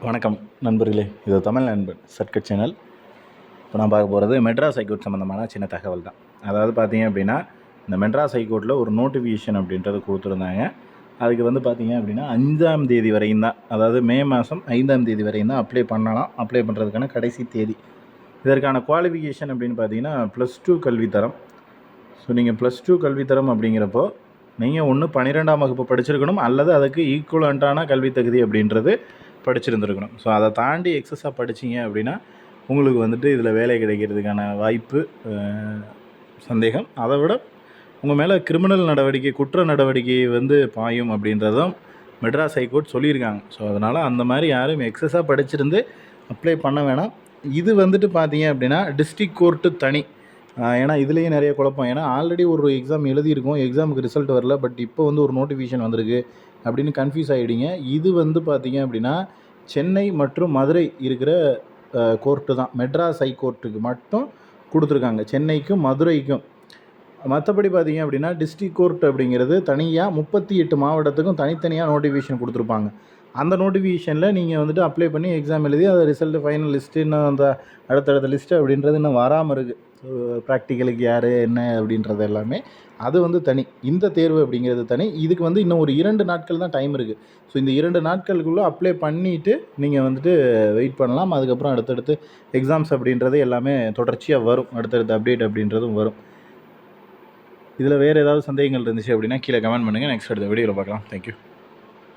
வணக்கம் நண்பர்களே, இது தமிழ் நண்பன் சர்க்கட் சேனல். இப்போ நான் பார்க்க போகிறது மெட்ராஸ் ஹைகோர்ட் சம்மந்தமான சின்ன தகவல் தான். அதாவது பார்த்தீங்க அப்படின்னா, இந்த மெட்ராஸ் ஹைகோர்ட்டில் ஒரு நோட்டிஃபிகேஷன் அப்படின்றது கொடுத்துருந்தாங்க. அதுக்கு வந்து பார்த்தீங்க அப்படின்னா 5ஆம் தேதி வரையும் தான், அதாவது மே மாதம் 5ஆம் தேதி வரையும் தான் அப்ளை பண்ணலாம். அப்ளை பண்ணுறதுக்கான கடைசி தேதி. இதற்கான குவாலிஃபிகேஷன் அப்படின்னு பார்த்தீங்கன்னா +2 கல்வித்தரம். ஸோ நீங்கள் +2 கல்வித்தரம் அப்படிங்கிறப்போ நீங்கள் ஒன்று 12ஆம் வகுப்பு படிச்சிருக்கணும், அல்லது அதுக்கு ஈக்குவலண்ட்டான கல்வி தகுதி அப்படின்றது படிச்சிருந்துருக்கணும். ஸோ அதை தாண்டி எக்ஸஸாக படிச்சிங்க அப்படின்னா உங்களுக்கு வந்துட்டு இதில் வேலை கிடைக்கிறதுக்கான வாய்ப்பு சந்தேகம். அதை விட உங்கள் மேலே கிரிமினல் நடவடிக்கை, குற்ற நடவடிக்கை வந்து பாயும் அப்படின்றதும் மெட்ராஸ் ஹைகோர்ட் சொல்லியிருக்காங்க. ஸோ அதனால் அந்த மாதிரி யாரும் எக்ஸஸாக படிச்சிருந்து அப்ளை பண்ண வேணாம். இது வந்துட்டு பார்த்தீங்க அப்படின்னா டிஸ்ட்ரிக்ட் கோர்ட்டு தனி. ஏன்னா இதுலேயே நிறைய குழப்பம். ஏன்னா ஆல்ரெடி ஒரு எக்ஸாம் எழுதியிருக்கோம், எக்ஸாமுக்கு ரிசல்ட் வரல, பட் இப்போ வந்து ஒரு நோட்டிஃபிகேஷன் வந்திருக்கு அப்படின்னு கன்ஃபியூஸ் ஆகிடுங்க. இது வந்து பார்த்தீங்க அப்படின்னா சென்னை மற்றும் மதுரை இருக்கிற கோர்ட்டு தான், மெட்ராஸ் ஹைகோர்ட்டுக்கு மட்டும் கொடுத்துருக்காங்க, சென்னைக்கும் மதுரைக்கும். மற்றபடி பார்த்தீங்க அப்படின்னா டிஸ்ட்ரிக்ட் கோர்ட் அப்படிங்கிறது தனியாக 38 மாவட்டத்துக்கும் தனித்தனியாக நோட்டிஃபிகேஷன் கொடுத்துருப்பாங்க. அந்த நோட்டிஃபிகேஷனில் நீங்கள் வந்துட்டு அப்ளை பண்ணி எக்ஸாம் எழுதி அது ரிசல்ட்டு ஃபைனல் லிஸ்ட்டு இன்னும் அந்த அடுத்தடுத்த லிஸ்ட்டு அப்படின்றது இன்னும் வராமல் இருக்குது. ப்ராக்டிக்கலுக்கு யார் என்ன அப்படின்றது எல்லாமே அது வந்து தனி. இந்த தேர்வு அப்படிங்கிறது தனி. இதுக்கு வந்து இன்னும் ஒரு 2 நாட்கள் தான் டைம் இருக்குது. ஸோ இந்த 2 நாட்களுக்குள்ளே அப்ளை பண்ணிவிட்டு நீங்கள் வந்துட்டு வெயிட் பண்ணலாம். அதுக்கப்புறம் அடுத்தடுத்து எக்ஸாம்ஸ் அப்படின்றது எல்லாமே தொடர்ச்சியாக வரும், அடுத்தடுத்த அப்டேட் அப்படின்றதும் வரும். இதில் வேறு ஏதாவது சந்தேகங்கள் இருந்துச்சு அப்படின்னா கீழே கமெண்ட் பண்ணுங்கள். நெக்ஸ்ட் அடுத்த வீடியோவில் பார்க்கலாம். தேங்க்யூ.